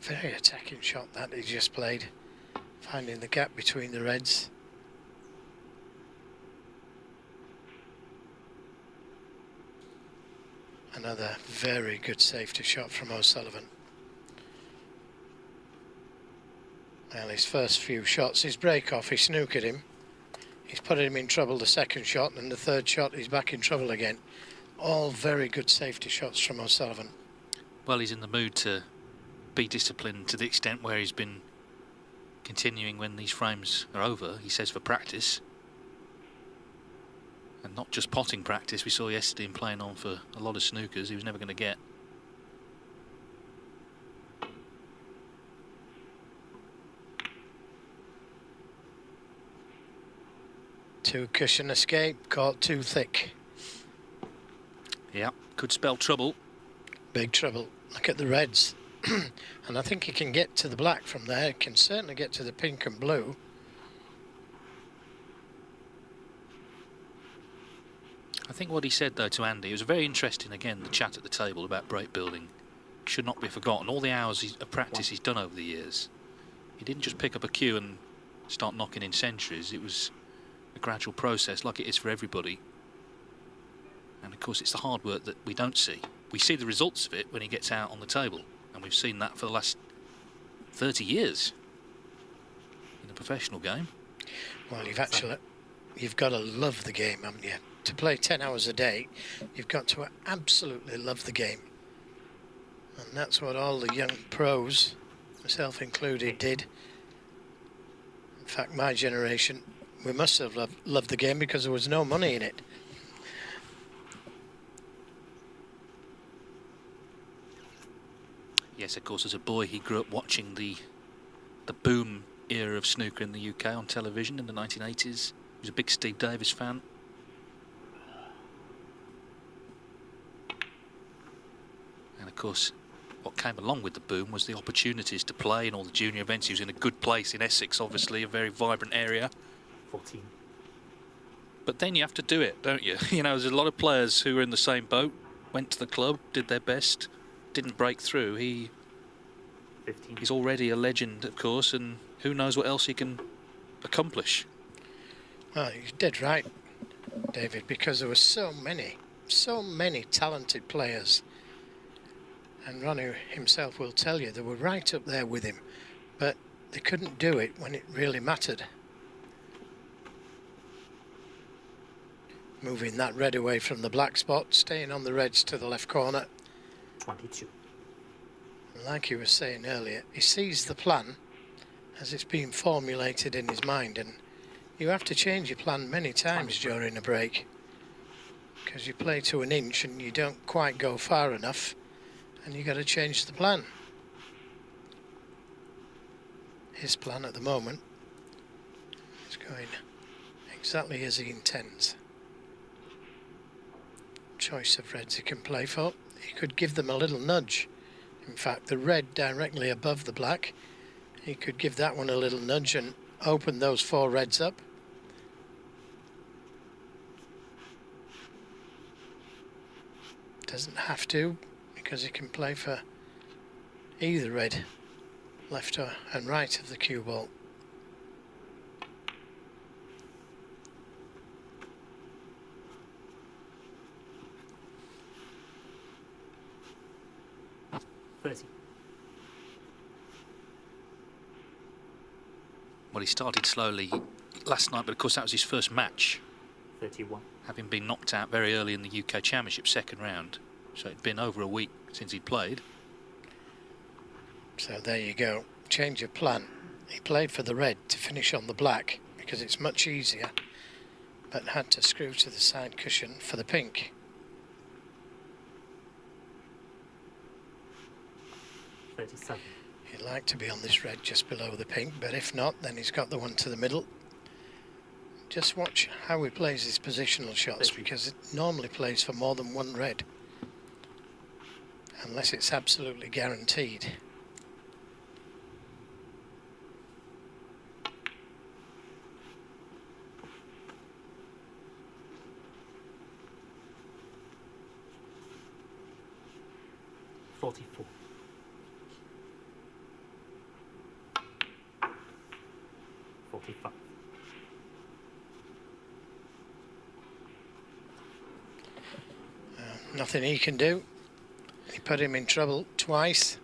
Very attacking shot that he just played, finding the gap between the reds. Another very good safety shot from O'Sullivan. Well, his first few shots, his break off, he snookered him. He's put him in trouble the second shot, and the third shot he's back in trouble again. All very good safety shots from O'Sullivan. Well, he's in the mood to be disciplined to the extent where he's been continuing when these frames are over, he says, for practice. And not just potting practice. We saw yesterday him playing on for a lot of snookers he was never going to get. Two cushion escape, caught too thick. Yeah, could spell trouble. Big trouble. Look at the reds. And I think he can get to the black from there. He can certainly get to the pink and blue. I think what he said, though, to Andy, it was very interesting, again, the chat at the table about break building. Should not be forgotten. All the hours of practice he's done over the years. He didn't just pick up a cue and start knocking in centuries. It was a gradual process, like it is for everybody. And, of course, it's the hard work that we don't see. We see the results of it when he gets out on the table. And we've seen that for the last 30 years in the professional game. Well, you've got to love the game, haven't you? To play 10 hours a day, you've got to absolutely love the game. And that's what all the young pros, myself included, did. In fact, my generation, we must have loved the game because there was no money in it. Yes, of course, as a boy he grew up watching the boom era of snooker in the UK on television in the 1980s. He was a big Steve Davis fan. And of course, what came along with the boom was the opportunities to play in all the junior events. He was in a good place in Essex, obviously, a very vibrant area. 14. But then you have to do it, don't you? You know, there's a lot of players who were in the same boat, went to the club, did their best, didn't break through. 15. He's already a legend, of course, and who knows what else he can accomplish. Well, you're dead right, David, because there were so many talented players. And Ronnie himself will tell you they were right up there with him, but they couldn't do it when it really mattered. Moving that red away from the black spot, staying on the reds to the left corner. 22. Like he was saying earlier, he sees the plan as it's being formulated in his mind, and you have to change your plan many times during a break because you play to an inch and you don't quite go far enough and you got to change the plan. His plan at the moment is going exactly as he intends. Choice of reds he can play for. He could give them a little nudge. In fact, the red directly above the black, he could give that one a little nudge and open those 4 reds up. Doesn't have to, because he can play for either red, left and right of the cue ball. Well, he started slowly last night, but of course that was his first match. 31. Having been knocked out very early in the UK Championship second round. So it'd been over a week since he'd played. So there you go. Change of plan. He played for the red to finish on the black because it's much easier, but had to screw to the side cushion for the pink. 37. He'd like to be on this red just below the pink, but if not, then he's got the one to the middle. Just watch how he plays his positional shots, because it normally plays for more than one red, unless it's absolutely guaranteed. 45. Nothing he can do. He put him in trouble twice.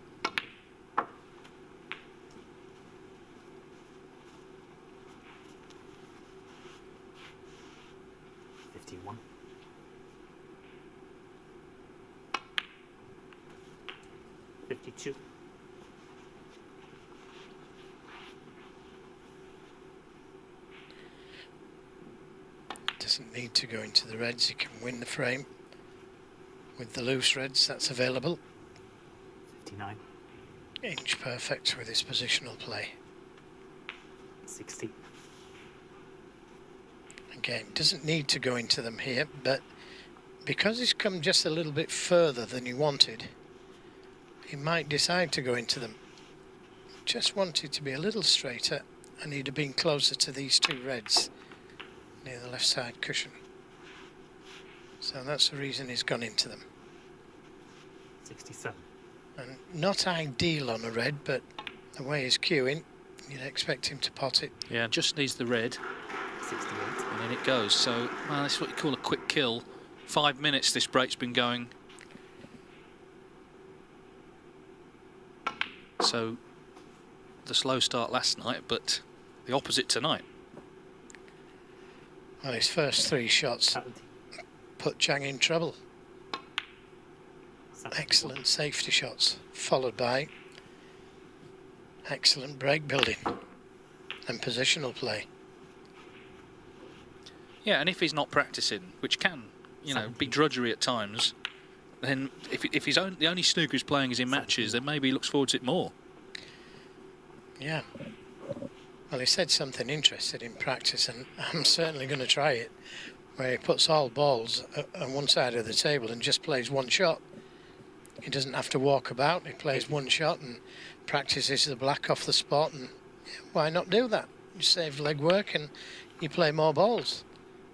$52. Doesn't need to go into the reds. He can win the frame with the loose reds that's available. 59. Inch perfect with his positional play. 60. Again, doesn't need to go into them here, but because he's come just a little bit further than he wanted, he might decide to go into them. Just wanted to be a little straighter, and he'd have been closer to these two reds near the left side cushion. So that's the reason he's gone into them. 67. And not ideal on a red, but the way he's queuing, you'd expect him to pot it. Yeah, just needs the red. 68. And in it goes. So, well, that's what you call a quick kill. 5 minutes this break's been going. So, the slow start last night, but the opposite tonight. Well, his first three shots 70. put Chang in trouble. 71. Excellent safety shots, followed by excellent break building and positional play. Yeah, and if he's not practicing, which can, you know, be drudgery at times, then if he's the only snooker he's playing is in matches, then maybe he looks forward to it more. Yeah. Well, he said something interesting in practice, and I'm certainly going to try it, where he puts all balls on one side of the table and just plays one shot. He doesn't have to walk about, he plays one shot and practices the black off the spot, and why not do that? You save legwork and you play more balls.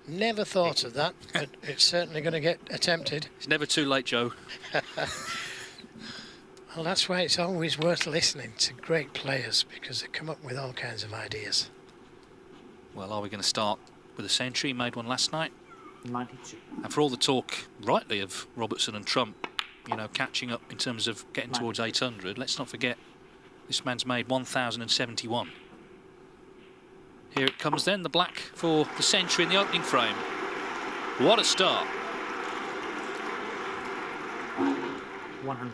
Never thought of that, but it's certainly going to get attempted. It's never too late, Joe. Well, that's why it's always worth listening to great players, because they come up with all kinds of ideas. Well, are we going to start with a century? Made one last night. 92. And for all the talk, rightly, of Robertson and Trump, you know, catching up in terms of getting towards 800, let's not forget this man's made 1,071. Here it comes then, the black for the century in the opening frame. What a start. 100.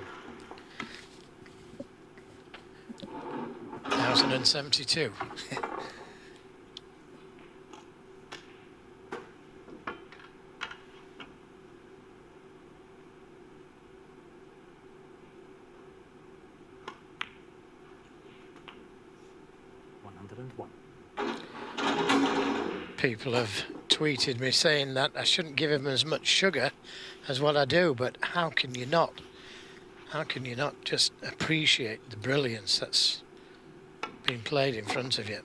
1,072. People have tweeted me saying that I shouldn't give him as much sugar as what I do, but how can you not? How can you not just appreciate the brilliance that's been played in front of you?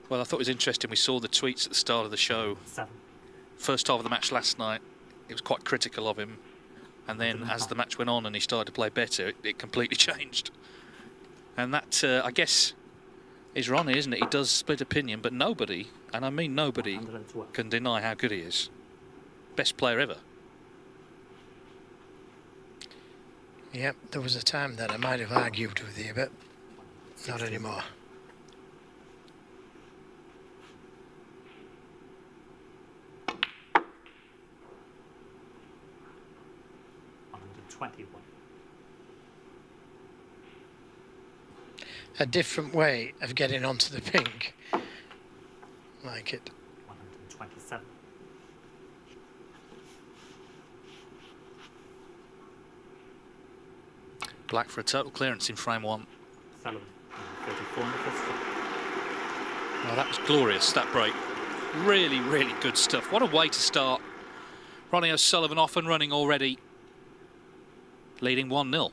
Well, I thought it was interesting. We saw the tweets at the start of the show. 7. First half of the match last night, it was quite critical of him. And then as the match went on and he started to play better, it completely changed. And that, I guess, is Ronnie, isn't it? He does split opinion, but nobody, and I mean nobody, 112. can deny how good he is. Best player ever. Yep, there was a time that I might have argued with you, but not anymore. A different way of getting onto the pink. Like it. 127. Black for a total clearance in frame one. Sullivan. 34 in the first shot. Well, that was glorious, that break. Really, really good stuff. What a way to start. Ronnie O'Sullivan off and running already. Leading 1-0.